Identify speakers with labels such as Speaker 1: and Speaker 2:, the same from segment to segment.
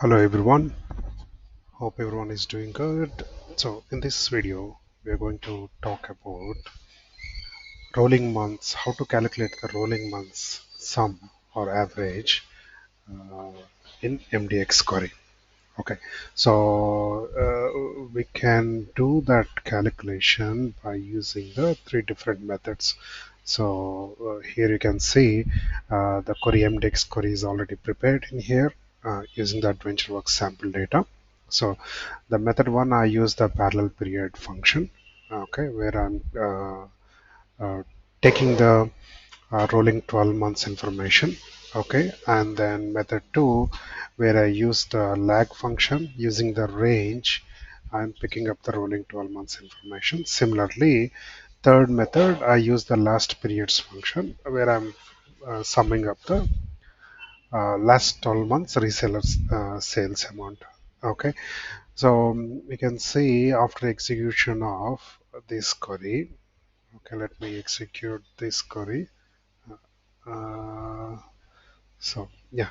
Speaker 1: Hello everyone, hope everyone is doing good. So in this video we are going to talk about rolling months, how to calculate the rolling months sum or average uh, in MDX query. Okay, so we can do that calculation by using the three different methods. So here you can see the query MDX query is already prepared in here using the AdventureWorks sample data. So the method one, I use the parallel period function, okay, where I'm taking the rolling 12 months information, okay, and then method 2 where I use the lag function using the range. I'm picking up the rolling 12 months information. Similarly, third method, I use the last periods function where I'm summing up the last 12 months resellers sales amount. Okay, so we can see after execution of this query. Okay, let me execute this query. uh, So yeah,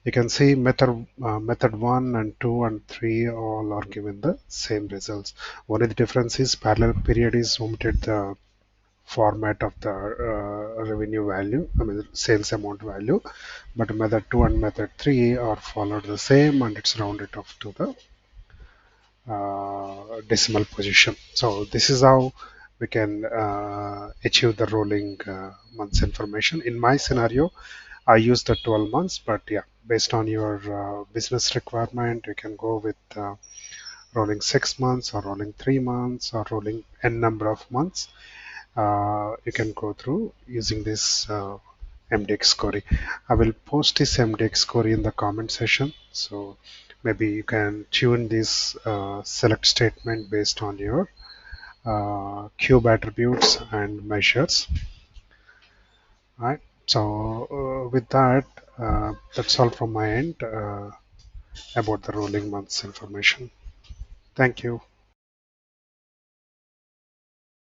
Speaker 1: you can see method 1 and 2 and 3 all are given the same results. Only the difference is parallel period is omitted the format of the revenue value, I mean sales amount value, but method 2 and method 3 are followed the same and it's rounded off to the decimal position. So this is how we can achieve the rolling months information. In my scenario, I use the 12 months, but yeah, based on your business requirement, you can go with rolling 6 months or rolling 3 months or rolling n number of months. You can go through using this MDX query. I will post this MDX query in the comment section. So maybe you can tune this select statement based on your cube attributes and measures. Right. So with that, that's all from my end about the rolling months information. Thank you.